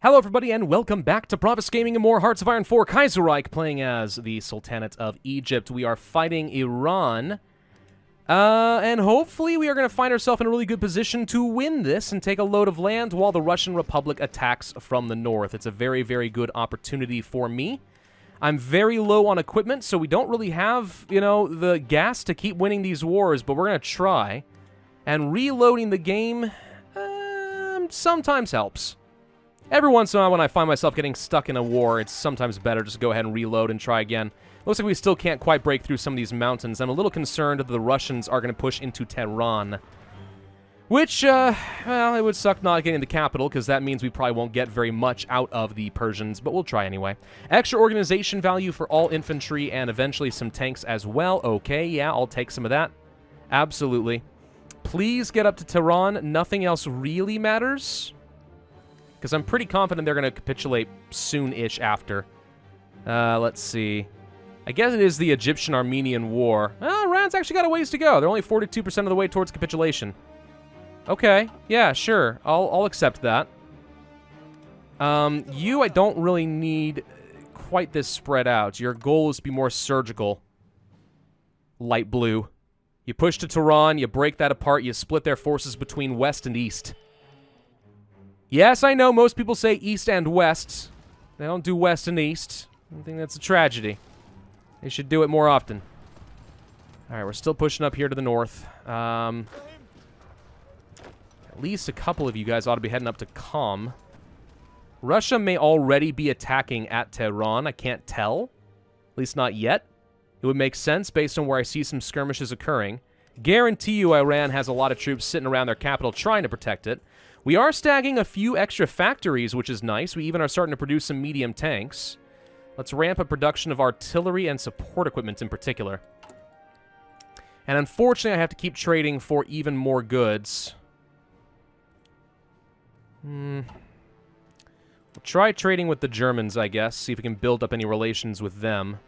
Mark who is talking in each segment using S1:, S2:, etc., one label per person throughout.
S1: Hello everybody and welcome back to Pravus Gaming and more Hearts of Iron 4 Kaiserreich, playing as the Sultanate of Egypt. We are fighting Iran, and hopefully we are going to find ourselves in a really good position to win this and take a load of land while the Russian Republic attacks from the north. It's a very, very good opportunity for me. I'm very low on equipment, so we don't really have, the gas to keep winning these wars, but we're going to try. And reloading the game sometimes helps. Every once in a while when I find myself getting stuck in a war, it's sometimes better just to go ahead and reload and try again. Looks like we still can't quite break through some of these mountains. I'm a little concerned that the Russians are going to push into Tehran. Which, well, it would suck not getting the capital, because that means we probably won't get very much out of the Persians, but we'll try anyway. Extra organization value for all infantry and eventually some tanks as well. Okay, yeah, I'll take some of that. Absolutely. Please get up to Tehran. Nothing else really matters, because I'm pretty confident they're going to capitulate soon-ish after. Let's see. I guess it is the Egyptian-Armenian War. Iran's actually got a ways to go. They're only 42% of the way towards capitulation. Okay, yeah, sure. I'll accept that. I don't really need quite this spread out. Your goal is to be more surgical. Light blue. You push to Tehran, you break that apart, you split their forces between west and east. Yes, I know most people say east and west. They don't do west and east. I think that's a tragedy. They should do it more often. Alright, we're still pushing up here to the north. At least a couple of you guys ought to be heading up to Qom. Russia may already be attacking at Tehran. I can't tell. At least not yet. It would make sense based on where I see some skirmishes occurring. Guarantee you Iran has a lot of troops sitting around their capital trying to protect it. We are stacking a few extra factories, which is nice. We even are starting to produce some medium tanks. Let's ramp up production of artillery and support equipment in particular. And unfortunately, I have to keep trading for even more goods. We'll try trading with the Germans, I guess. See if we can build up any relations with them.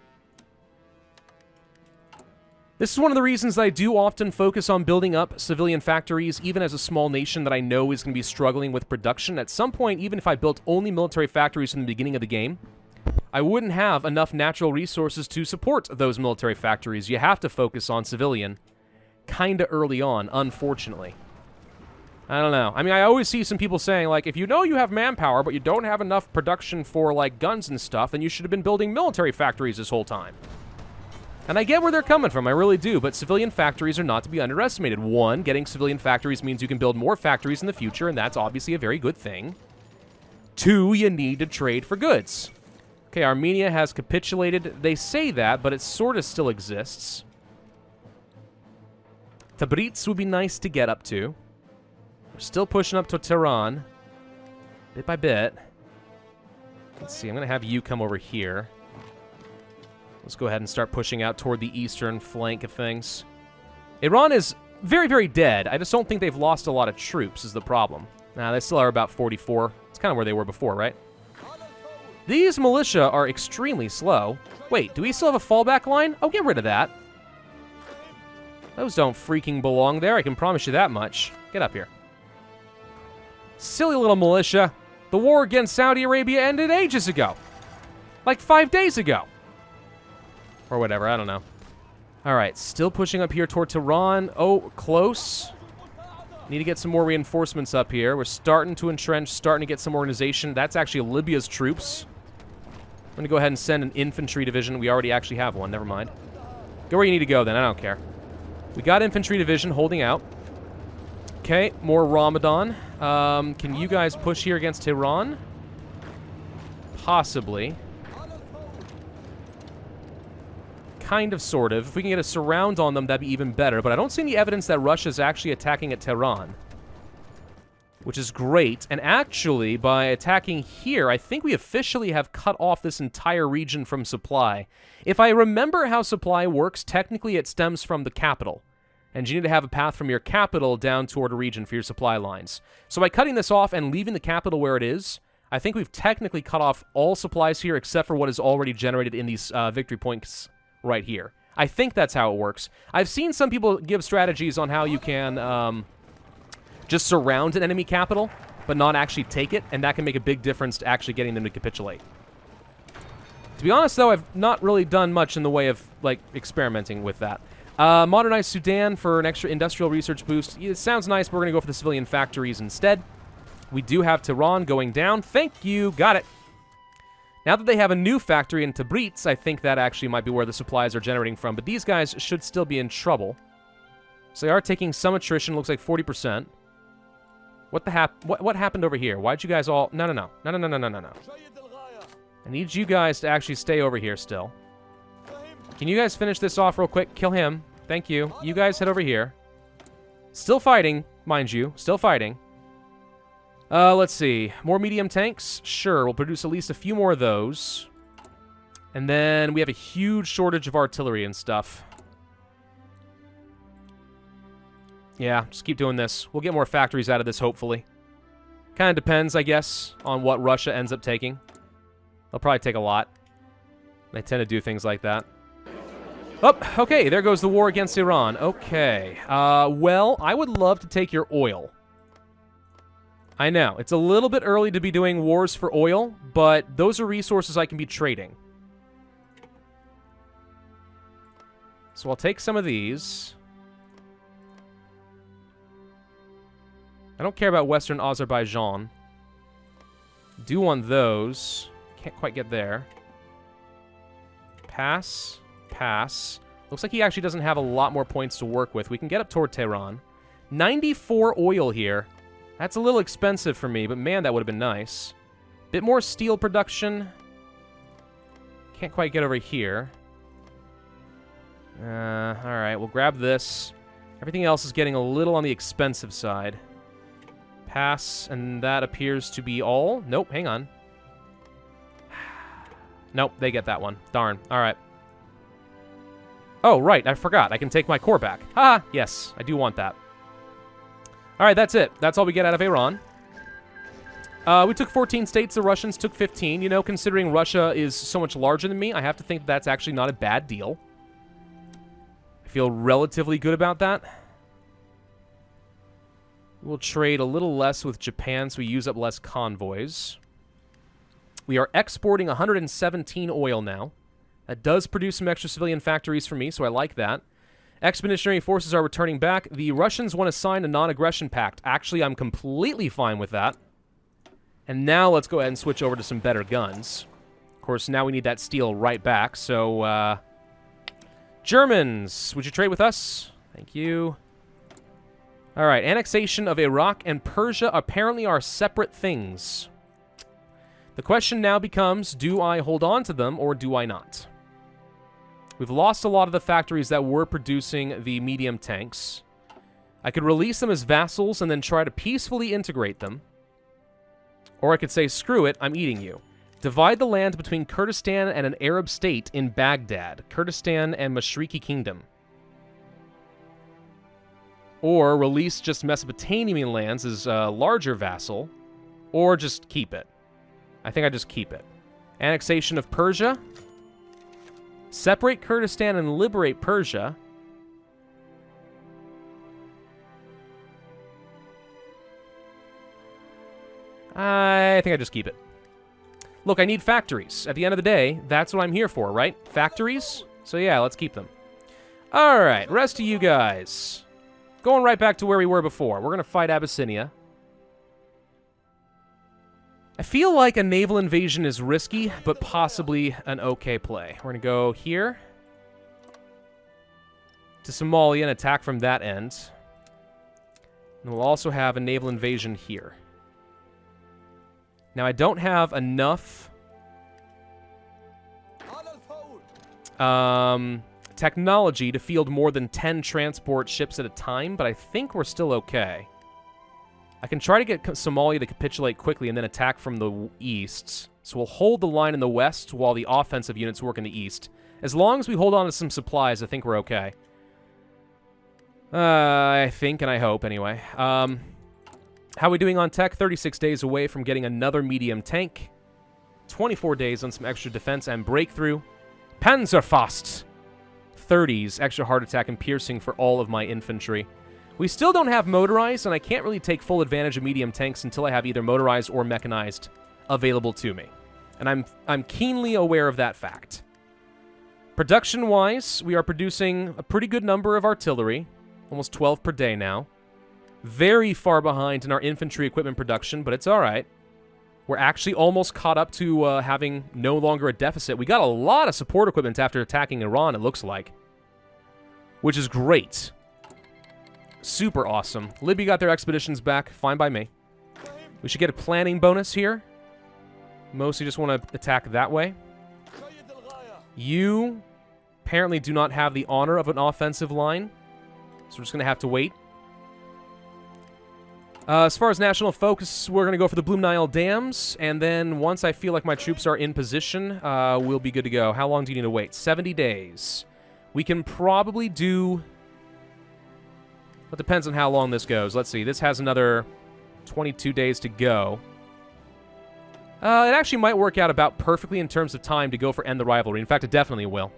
S1: This is one of the reasons that I do often focus on building up civilian factories, even as a small nation that I know is going to be struggling with production. At some point, even if I built only military factories from the beginning of the game, I wouldn't have enough natural resources to support those military factories. You have to focus on civilian kinda early on, unfortunately. I don't know. I mean, I always see some people saying, like, if you know you have manpower, but you don't have enough production for, like, guns and stuff, then you should have been building military factories this whole time. And I get where they're coming from, I really do, but civilian factories are not to be underestimated. One, getting civilian factories means you can build more factories in the future, and that's obviously a very good thing. Two, you need to trade for goods. Okay, Armenia has capitulated. They say that, but it sort of still exists. Tabriz would be nice to get up to. We're still pushing up to Tehran, bit by bit. Let's see, I'm going to have you come over here. Let's go ahead and start pushing out toward the eastern flank of things. Iran is very, very dead. I just don't think they've lost a lot of troops is the problem. Nah, they still are about 44. It's kind of where they were before, right? These militia are extremely slow. Wait, do we still have a fallback line? Oh, get rid of that. Those don't freaking belong there, I can promise you that much. Get up here. Silly little militia. The war against Saudi Arabia ended ages ago. Like 5 days ago. Or whatever, I don't know. Alright, still pushing up here toward Tehran. Oh, close. Need to get some more reinforcements up here. We're starting to entrench, starting to get some organization. That's actually Libya's troops. I'm going to go ahead and send an infantry division. We already actually have one, never mind. Go where you need to go then, I don't care. We got infantry division holding out. Okay, more Ramadan. Can you guys push here against Tehran? Possibly. Kind of, sort of. If we can get a surround on them, that'd be even better. But I don't see any evidence that Russia's actually attacking at Tehran, which is great. And actually, by attacking here, I think we officially have cut off this entire region from supply. If I remember how supply works, technically it stems from the capital. And you need to have a path from your capital down toward a region for your supply lines. So by cutting this off and leaving the capital where it is, I think we've technically cut off all supplies here except for what is already generated in these victory points right here. I think that's how it works. I've seen some people give strategies on how you can just surround an enemy capital. but not actually take it, and that can make a big difference to actually getting them to capitulate. To be honest, though, I've not really done much in the way of, like, experimenting with that. Modernize Sudan for an extra industrial research boost. It sounds nice, but we're going to go for the civilian factories instead. We do have Tehran going down. Thank you. Got it. Now that they have a new factory in Tabriz, I think that actually might be where the supplies are generating from, but these guys should still be in trouble. So they are taking some attrition, looks like 40%. What happened over here? Why'd you guys all... No. I need you guys to actually stay over here still. Can you guys finish this off real quick? Kill him. Thank you. You guys head over here. Still fighting, mind you. Still fighting. Let's see. More medium tanks? Sure, we'll produce at least a few more of those. And then we have a huge shortage of artillery and stuff. Yeah, just keep doing this. We'll get more factories out of this, hopefully. Kind of depends, I guess, on what Russia ends up taking. They'll probably take a lot. They tend to do things like that. Oh, okay, there goes the war against Iran. Okay. Well, I would love to take your oil. I know, it's a little bit early to be doing wars for oil, but those are resources I can be trading. So I'll take some of these. I don't care about Western Azerbaijan. Do want those. Can't quite get there. Pass. Pass. Looks like he actually doesn't have a lot more points to work with. We can get up toward Tehran. 94 oil here. That's a little expensive for me, but man, that would have been nice. Bit more steel production. Can't quite get over here. Alright, we'll grab this. Everything else is getting a little on the expensive side. Pass, and that appears to be all. Nope, hang on. Nope, they get that one. Darn. Alright. Oh, right, I forgot. I can take my core back. Ha! Yes, I do want that. Alright, that's it. That's all we get out of Iran. We took 14 states. The Russians took 15. You know, considering Russia is so much larger than me, I have to think that's actually not a bad deal. I feel relatively good about that. We'll trade a little less with Japan so we use up less convoys. We are exporting 117 oil now. That does produce some extra civilian factories for me, so I like that. Expeditionary forces are returning back. The Russians want to sign a non-aggression pact. Actually, I'm completely fine with that. And now let's go ahead and switch over to some better guns. Of course, now we need that steel right back, so, Germans, would you trade with us? Thank you. Alright, annexation of Iraq and Persia apparently are separate things. The question now becomes, do I hold on to them or do I not? We've lost a lot of the factories that were producing the medium tanks. I could release them as vassals and then try to peacefully integrate them. Or I could say, screw it, I'm eating you. Divide the land between Kurdistan and an Arab state in Baghdad. Kurdistan and Mashriki Kingdom. Or release just Mesopotamian lands as a larger vassal. Or just keep it. I think I just keep it. Annexation of Persia. Separate Kurdistan and liberate Persia. I think I just keep it. Look, I need factories. At the end of the day, that's what I'm here for, right? Factories? So yeah, let's keep them. Alright, rest of you guys. Going right back to where we were before. We're going to fight Abyssinia. I feel like a naval invasion is risky, but possibly an okay play. We're going to go here to Somalia and attack from that end. And we'll also have a naval invasion here. Now, I don't have enough technology to field more than 10 transport ships at a time, but I think we're still okay. I can try to get Somalia to capitulate quickly and then attack from the east. So we'll hold the line in the west while the offensive units work in the east. As long as we hold on to some supplies, I think we're okay. I think, and I hope, anyway. How are we doing on tech? 36 days away from getting another medium tank. 24 days on some extra defense and breakthrough. Panzerfaust! 30s, extra heart attack and piercing for all of my infantry. We still don't have motorized, and I can't really take full advantage of medium tanks until I have either motorized or mechanized available to me. And I'm keenly aware of that fact. Production-wise, we are producing a pretty good number of artillery, almost 12 per day now. Very far behind in our infantry equipment production, but it's all right. We're actually almost caught up to having no longer a deficit. We got a lot of support equipment after attacking Iran, it looks like, which is great. Super awesome. Libya got their expeditions back. Fine by me. We should get a planning bonus here. Mostly just want to attack that way. You apparently do not have the honor of an offensive line, so we're just going to have to wait. As far as national focus, we're going to go for the Blue Nile Dams, and then once I feel like my troops are in position, we'll be good to go. How long do you need to wait? 70 days. We can probably do... It depends on how long this goes. Let's see. This has another 22 days to go. It actually might work out about perfectly in terms of time to go for End the Rivalry. In fact, it definitely will.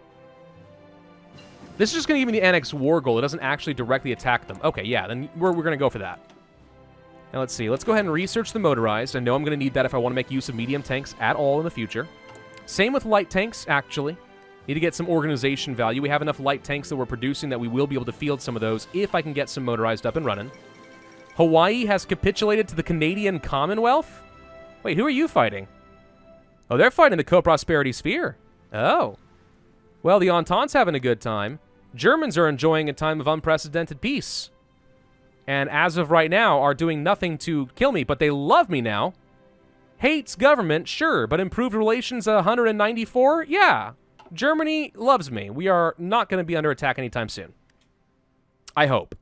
S1: This is just going to give me the Annex War goal. It doesn't actually directly attack them. Okay, yeah, then we're going to go for that. Now, let's see. Let's go ahead and research the motorized. I know I'm going to need that if I want to make use of medium tanks at all in the future. Same with light tanks, actually. Need to get some organization value. We have enough light tanks that we're producing that we will be able to field some of those if I can get some motorized up and running. Hawaii has capitulated to the Canadian Commonwealth? Wait, who are you fighting? Oh, they're fighting the Co-Prosperity Sphere. Oh. Well, the Entente's having a good time. Germans are enjoying a time of unprecedented peace. And as of right now, are doing nothing to kill me, but they love me now. Hates government, sure, but improved relations 194? Yeah. Germany loves me. We are not going to be under attack anytime soon. I hope.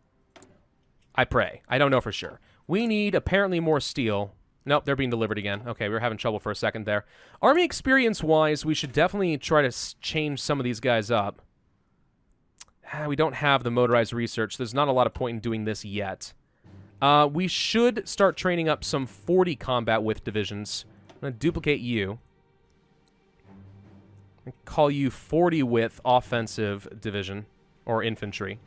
S1: I pray. I don't know for sure. We need apparently more steel. Nope, they're being delivered again. Okay, we were having trouble for a second there. Army experience-wise, we should definitely try to change some of these guys up. We don't have the motorized research. There's not a lot of point in doing this yet. We should start training up some 40 combat with divisions. I'm going to duplicate you. And call you 40 with offensive division or infantry.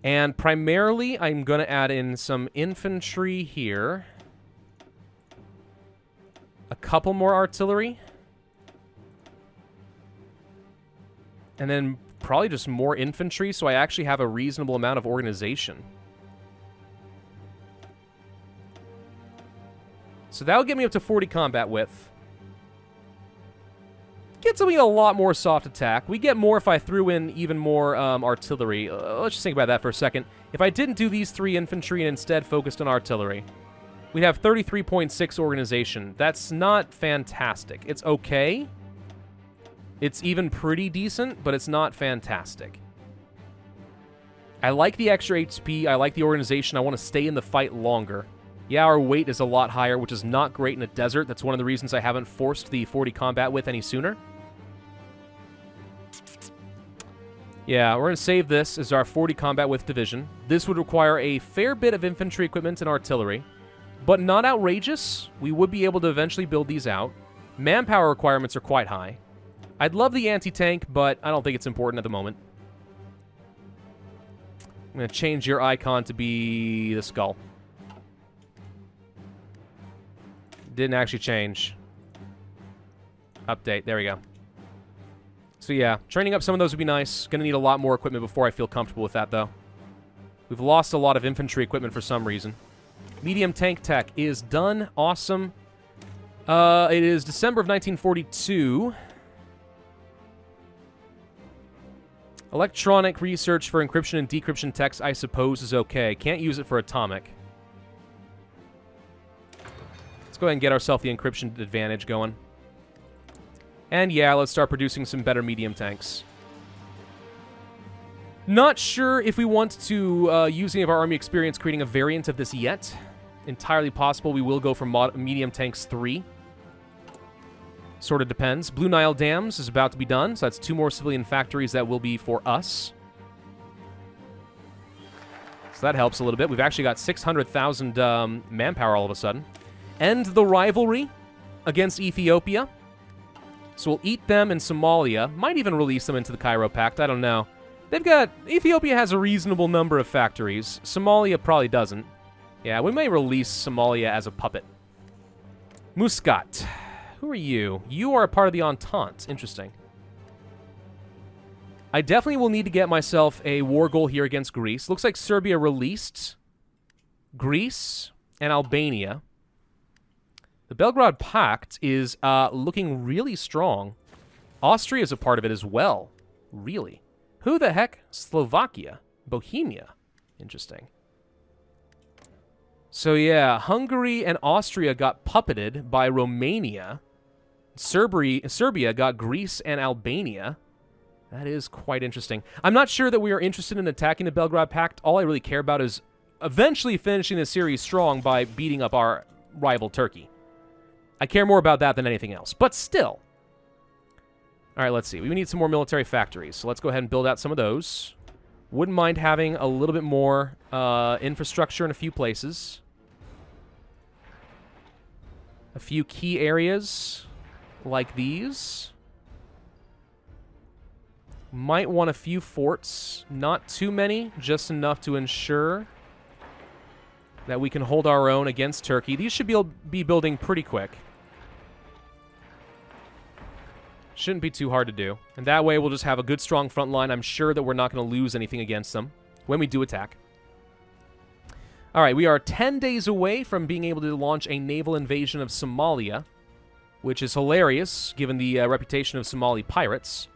S1: And primarily, I'm going to add in some infantry here. A couple more artillery. And then probably just more infantry, so I actually have a reasonable amount of organization. So that'll get me up to 40 combat width. Gets me a lot more soft attack. We get more if I threw in even more artillery. Let's just think about that for a second. If I didn't do these 3 infantry and instead focused on artillery, we'd have 33.6 organization. That's not fantastic. It's okay. It's even pretty decent, but it's not fantastic. I like the extra HP. I like the organization. I want to stay in the fight longer. Yeah, our weight is a lot higher, which is not great in a desert. That's one of the reasons I haven't forced the 40 combat with any sooner. Yeah, we're going to save this as our 40 combat with division. This would require a fair bit of infantry equipment and artillery, but not outrageous. We would be able to eventually build these out. Manpower requirements are quite high. I'd love the anti-tank, but I don't think it's important at the moment. I'm going to change your icon to be the skull. Didn't actually change. Update. There we go. So yeah, training up some of those would be nice. Gonna need a lot more equipment before I feel comfortable with that, though. We've lost a lot of infantry equipment for some reason. Medium tank tech is done. Awesome. It is December of 1942. Electronic research for encryption and decryption text, I suppose, is okay. Can't use it for atomic. Let's go ahead and get ourselves the encryption advantage going. And yeah, let's start producing some better medium tanks. Not sure if we want to use any of our army experience creating a variant of this yet. Entirely possible we will go for medium tanks 3. Sort of depends. Blue Nile Dams is about to be done, so that's 2 more civilian factories that will be for us. So that helps a little bit. We've actually got 600,000 manpower all of a sudden. End the rivalry against Ethiopia. So we'll eat them in Somalia. Might even release them into the Cairo Pact. I don't know. Ethiopia has a reasonable number of factories. Somalia probably doesn't. Yeah, we may release Somalia as a puppet. Muscat. Who are you? You are a part of the Entente. Interesting. I definitely will need to get myself a war goal here against Greece. Looks like Serbia released Greece and Albania. The Belgrade Pact is looking really strong. Austria is a part of it as well. Really? Who the heck? Slovakia. Bohemia. Interesting. So yeah, Hungary and Austria got puppeted by Romania. Serbia got Greece and Albania. That is quite interesting. I'm not sure that we are interested in attacking the Belgrade Pact. All I really care about is eventually finishing the series strong by beating up our rival Turkey. I care more about that than anything else. But still. All right, let's see. We need some more military factories. So let's go ahead and build out some of those. Wouldn't mind having a little bit more infrastructure in a few places. A few key areas like these. Might want a few forts. Not too many, just enough to ensure that we can hold our own against Turkey. These should be building pretty quick. Shouldn't be too hard to do. And that way we'll just have a good, strong front line. I'm sure that we're not going to lose anything against them when we do attack. All right, we are 10 days away from being able to launch a naval invasion of Somalia, which is hilarious given the reputation of Somali pirates.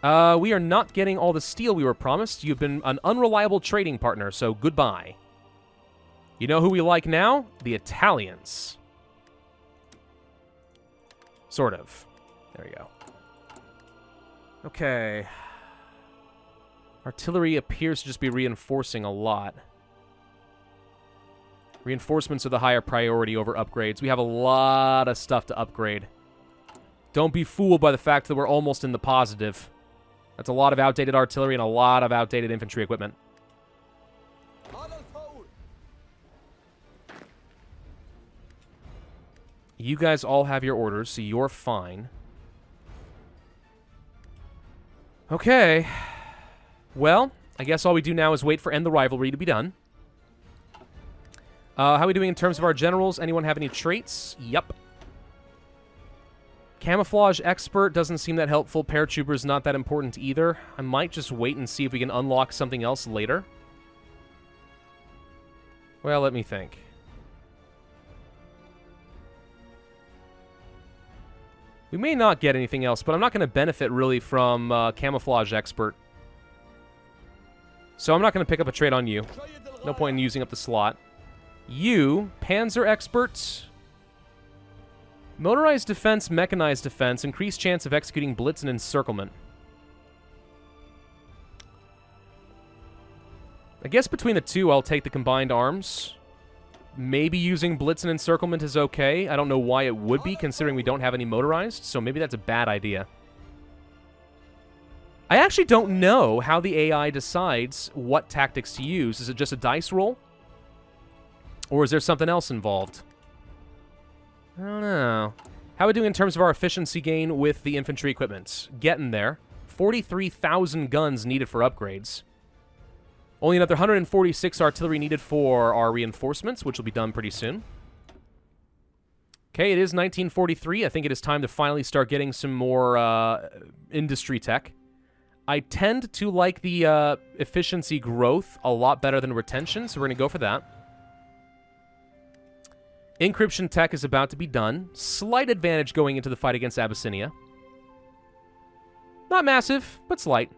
S1: We are not getting all the steel we were promised. You've been an unreliable trading partner, so goodbye. You know who we like now? The Italians. Sort of. There we go. Okay. Artillery appears to just be reinforcing a lot. Reinforcements are the higher priority over upgrades. We have a lot of stuff to upgrade. Don't be fooled by the fact that we're almost in the positive. That's a lot of outdated artillery and a lot of outdated infantry equipment. You guys all have your orders, so you're fine. Okay. Well, I guess all we do now is wait for End the Rivalry to be done. How are we doing in terms of our generals? Anyone have any traits? Yep. Camouflage expert doesn't seem that helpful. Paratrooper's not that important either. I might just wait and see if we can unlock something else later. Well, let me think. We may not get anything else, but I'm not going to benefit really from camouflage expert. So I'm not going to pick up a trait on you. No point in using up the slot. You, Panzer expert. Motorized defense, mechanized defense, increased chance of executing blitz and encirclement. I guess between the two, I'll take the combined arms. Maybe using blitz and encirclement is okay. I don't know why it would be, considering we don't have any motorized, so maybe that's a bad idea. I actually don't know how the AI decides what tactics to use. Is it just a dice roll? Or is there something else involved? I don't know. How are we doing in terms of our efficiency gain with the infantry equipment? Getting there. 43,000 guns needed for upgrades. Only another 146 artillery needed for our reinforcements, which will be done pretty soon. Okay, it is 1943. I think it is time to finally start getting some more industry tech. I tend to like the efficiency growth a lot better than retention, so we're going to go for that. Encryption tech is about to be done. Slight advantage going into the fight against Abyssinia. Not massive, but slight.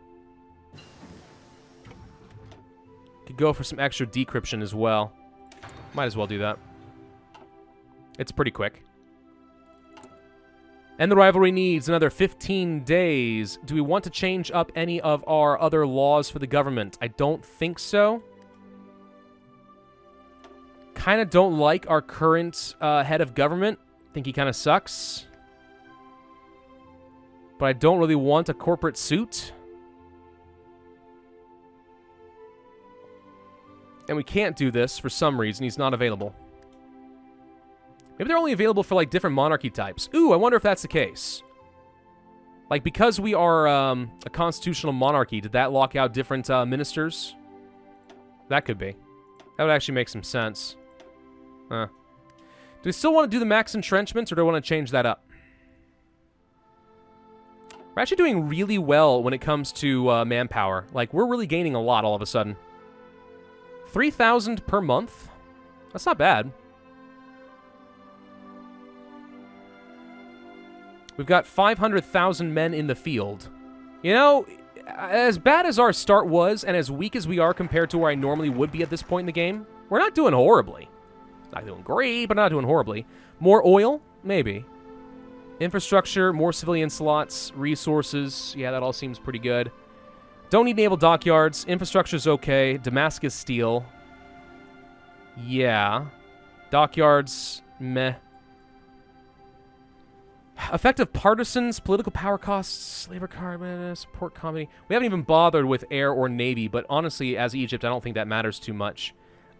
S1: Could go for some extra decryption as well. Might as well do that. It's pretty quick. And the rivalry needs another 15 days. Do we want to change up any of our other laws for the government? I don't think so. Kind of don't like our current head of government. Think he kind of sucks. But I don't really want a corporate suit. And we can't do this for some reason. He's not available. Maybe they're only available for, like, different monarchy types. Ooh, I wonder if that's the case. Like, because we are a constitutional monarchy, did that lock out different ministers? That could be. That would actually make some sense. Do we still want to do the max entrenchments, or do I want to change that up? We're actually doing really well when it comes to manpower. Like, we're really gaining a lot all of a sudden. 3,000 per month? That's not bad. We've got 500,000 men in the field. You know, as bad as our start was, and as weak as we are compared to where I normally would be at this point in the game, we're not doing horribly. Not doing great, but not doing horribly. More oil? Maybe. Infrastructure, more civilian slots, resources. Yeah, that all seems pretty good. Don't need naval dockyards. Infrastructure's okay. Damascus steel. Yeah. Dockyards, meh. Effective partisans, political power costs, labor carbon, support comedy. We haven't even bothered with air or navy, but honestly, as Egypt, I don't think that matters too much.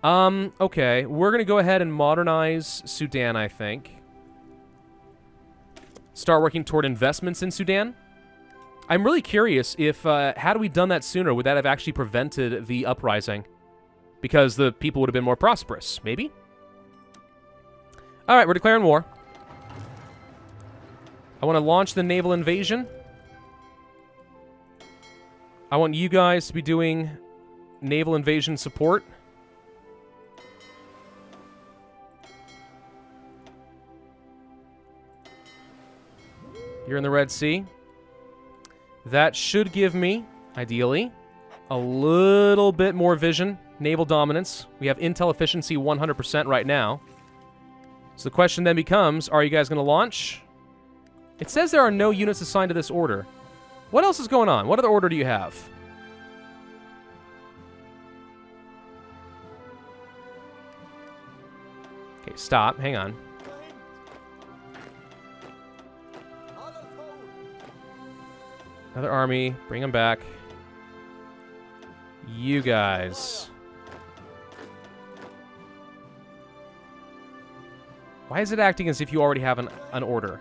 S1: Okay. We're going to go ahead and modernize Sudan, I think. Start working toward investments in Sudan. I'm really curious if, had we done that sooner, would that have actually prevented the uprising? Because the people would have been more prosperous. Maybe? Alright, we're declaring war. I want to launch the naval invasion. I want you guys to be doing naval invasion support. You're in the Red Sea. That should give me, ideally, a little bit more vision. Naval dominance. We have intel efficiency 100% right now. So the question then becomes, are you guys going to launch? It says there are no units assigned to this order. What else is going on? What other order do you have? Okay, stop. Hang on. Another army. Bring them back. You guys. Why is it acting as if you already have an order?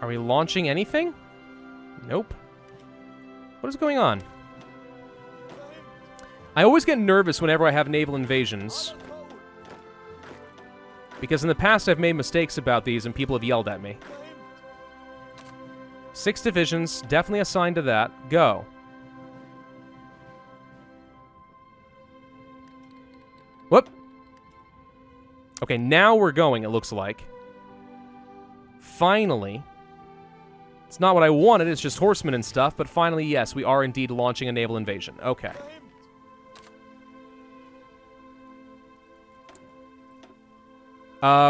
S1: Are we launching anything? Nope. What is going on? I always get nervous whenever I have naval invasions. Because in the past I've made mistakes about these and people have yelled at me. 6 divisions, definitely assigned to that. Go. Whoop. Okay, now we're going, it looks like. Finally. It's not what I wanted, it's just horsemen and stuff, but finally, yes, we are indeed launching a naval invasion. Okay.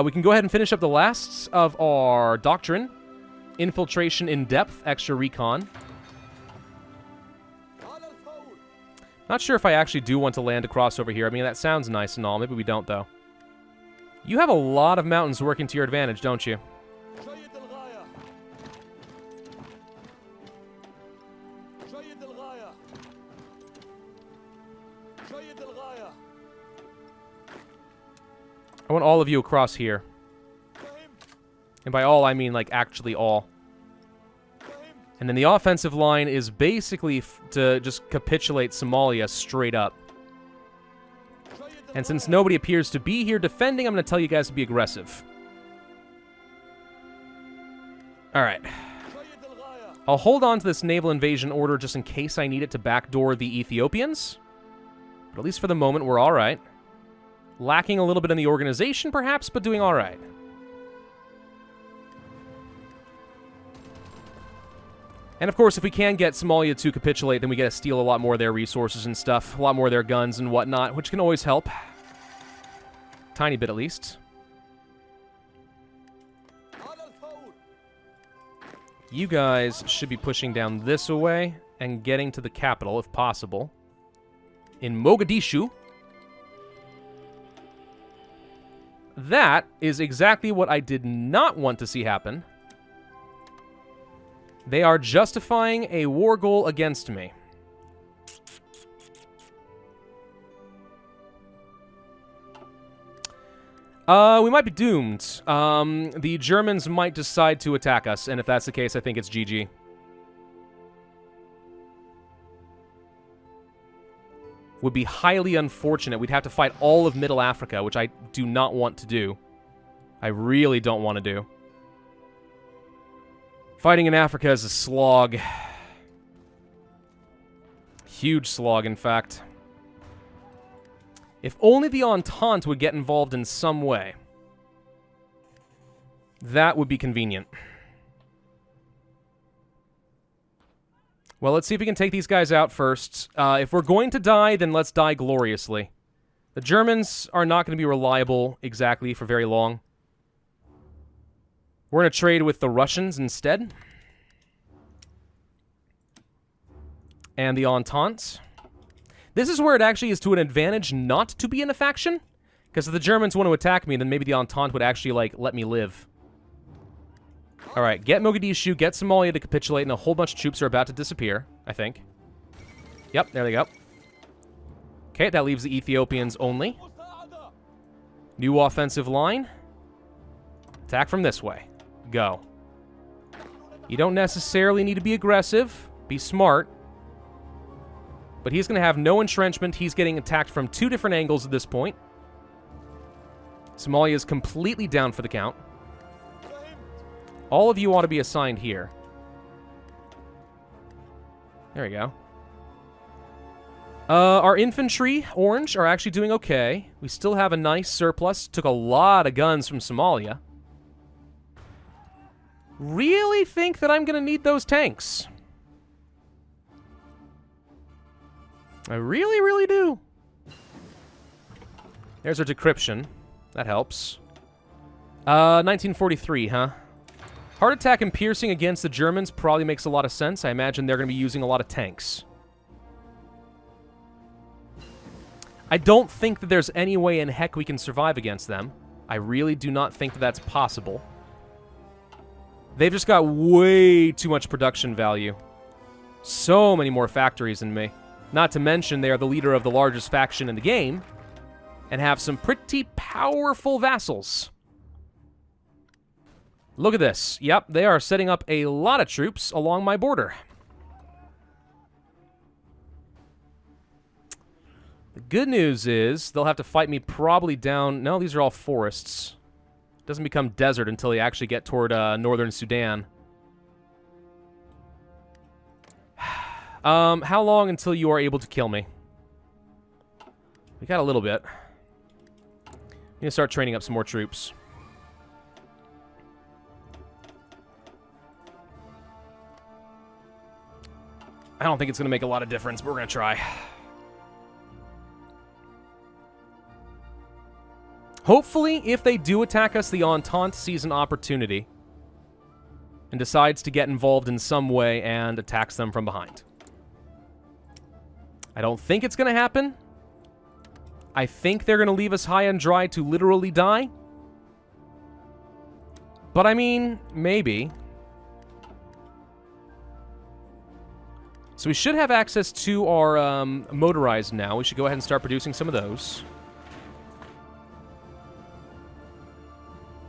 S1: We can go ahead and finish up the last of our doctrine. Infiltration in depth, extra recon. Not sure if I actually do want to land across over here. I mean, that sounds nice and all. Maybe we don't, though. You have a lot of mountains working to your advantage, don't you? I want all of you across here. And by all, I mean, like, actually all. And then the offensive line is basically to just capitulate Somalia straight up. And since nobody appears to be here defending, I'm going to tell you guys to be aggressive. Alright. I'll hold on to this naval invasion order just in case I need it to backdoor the Ethiopians. But at least for the moment, we're alright. Lacking a little bit in the organization, perhaps, but doing alright. And of course, if we can get Somalia to capitulate, then we get to steal a lot more of their resources and stuff, a lot more of their guns and whatnot, which can always help. Tiny bit, at least. You guys should be pushing down this way and getting to the capital, if possible. In Mogadishu. That is exactly what I did not want to see happen. They are justifying a war goal against me. We might be doomed. The Germans might decide to attack us, and if that's the case, I think it's GG. Would be highly unfortunate. We'd have to fight all of Middle Africa, which I do not want to do. I really don't want to do. Fighting in Africa is a slog. Huge slog, in fact. If only the Entente would get involved in some way. That would be convenient. Well, let's see if we can take these guys out first. If we're going to die, then let's die gloriously. The Germans are not going to be reliable exactly for very long. We're going to trade with the Russians instead. And the Entente. This is where it actually is to an advantage not to be in a faction. Because if the Germans want to attack me, then maybe the Entente would actually, like, let me live. Alright, get Mogadishu, get Somalia to capitulate, and a whole bunch of troops are about to disappear, I think. Yep, there they go. Okay, that leaves the Ethiopians only. New offensive line. Attack from this way. Go. You don't necessarily need to be aggressive. Be smart. But he's going to have no entrenchment. He's getting attacked from two different angles at this point. Somalia is completely down for the count. All of you ought to be assigned here. There we go. Our infantry, orange, are actually doing okay. We still have a nice surplus. Took a lot of guns from Somalia. Really think that I'm going to need those tanks. I really, really do. There's our decryption. That helps. 1943, huh? Heart attack and piercing against the Germans probably makes a lot of sense. I imagine they're going to be using a lot of tanks. I don't think that there's any way in heck we can survive against them. I really do not think that that's possible. They've just got way too much production value. So many more factories than me. Not to mention they are the leader of the largest faction in the game and have some pretty powerful vassals. Look at this. Yep, they are setting up a lot of troops along my border. The good news is they'll have to fight me probably down... No, these are all forests. It doesn't become desert until they actually get toward northern Sudan. How long until you are able to kill me? We got a little bit. I'm gonna start training up some more troops. I don't think it's going to make a lot of difference, but we're going to try. Hopefully, if they do attack us, the Entente sees an opportunity and decides to get involved in some way and attacks them from behind. I don't think it's going to happen. I think they're going to leave us high and dry to literally die. But I mean, maybe. So we should have access to our motorized now. We should go ahead and start producing some of those.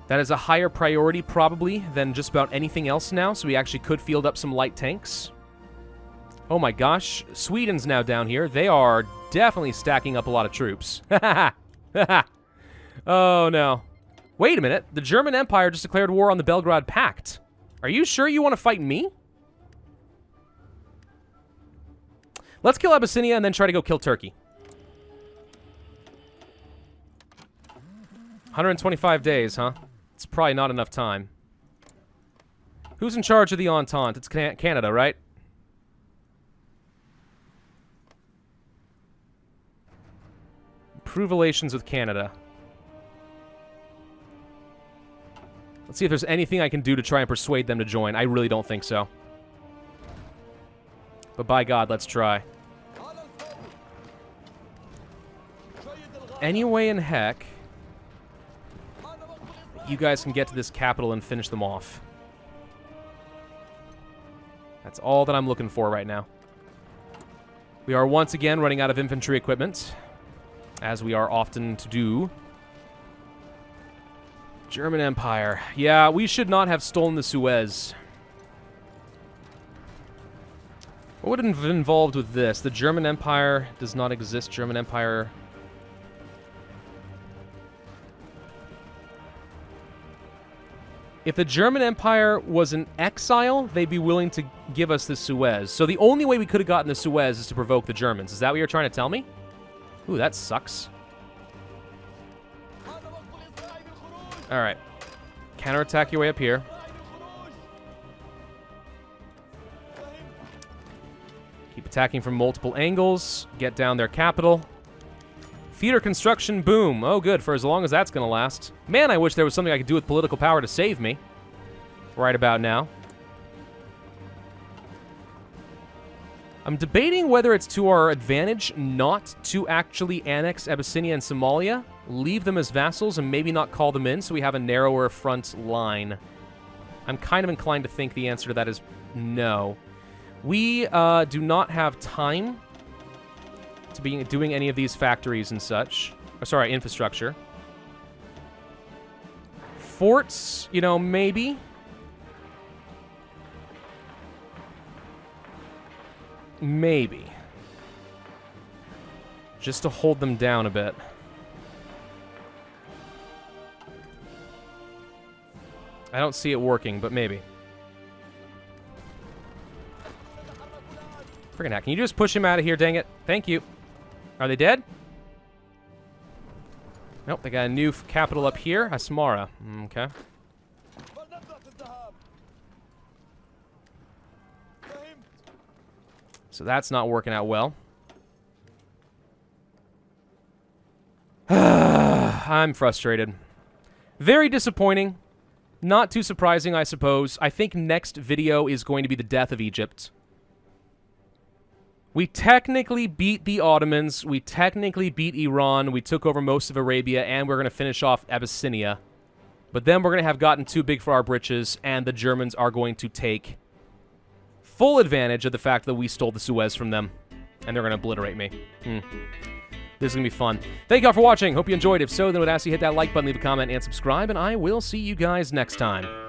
S1: That is a higher priority, probably, than just about anything else now, so we actually could field up some light tanks. Oh my gosh, Sweden's now down here. They are definitely stacking up a lot of troops. Oh no. Wait a minute, the German Empire just declared war on the Belgrade Pact. Are you sure you want to fight me? Let's kill Abyssinia and then try to go kill Turkey. 125 days, huh? It's probably not enough time. Who's in charge of the Entente? It's Canada, right? Improve relations with Canada. Let's see if there's anything I can do to try and persuade them to join. I really don't think so. But by God, let's try. Any way in heck you guys can get to this capital and finish them off. That's all that I'm looking for right now. We are once again running out of infantry equipment, as we are often to do. German Empire. Yeah, we should not have stolen the Suez. What would have been involved with this? The German Empire does not exist. German Empire... If the German Empire was in exile, they'd be willing to give us the Suez. So the only way we could have gotten the Suez is to provoke the Germans. Is that what you're trying to tell me? Ooh, that sucks. Alright. Counterattack your way up here. Keep attacking from multiple angles. Get down their capital. Theater construction, boom. Oh, good, for as long as that's going to last. Man, I wish there was something I could do with political power to save me. Right about now. I'm debating whether it's to our advantage not to actually annex Abyssinia and Somalia, leave them as vassals, and maybe not call them in so we have a narrower front line. I'm kind of inclined to think the answer to that is no. We do not have time to be doing any of these factories and such. Oh, sorry, infrastructure. Forts, you know, maybe. Maybe. Just to hold them down a bit. I don't see it working, but maybe. Friggin' heck, can you just push him out of here, dang it? Thank you. Are they dead? Nope, they got a new capital up here. Asmara. Okay. So that's not working out well. I'm frustrated. Very disappointing. Not too surprising, I suppose. I think next video is going to be the death of Egypt. We technically beat the Ottomans, we technically beat Iran, we took over most of Arabia, and we're going to finish off Abyssinia. But then we're going to have gotten too big for our britches, and the Germans are going to take full advantage of the fact that we stole the Suez from them. And they're going to obliterate me. This is going to be fun. Thank you all for watching. Hope you enjoyed. If so, then I would ask you to hit that like button, leave a comment, and subscribe, and I will see you guys next time.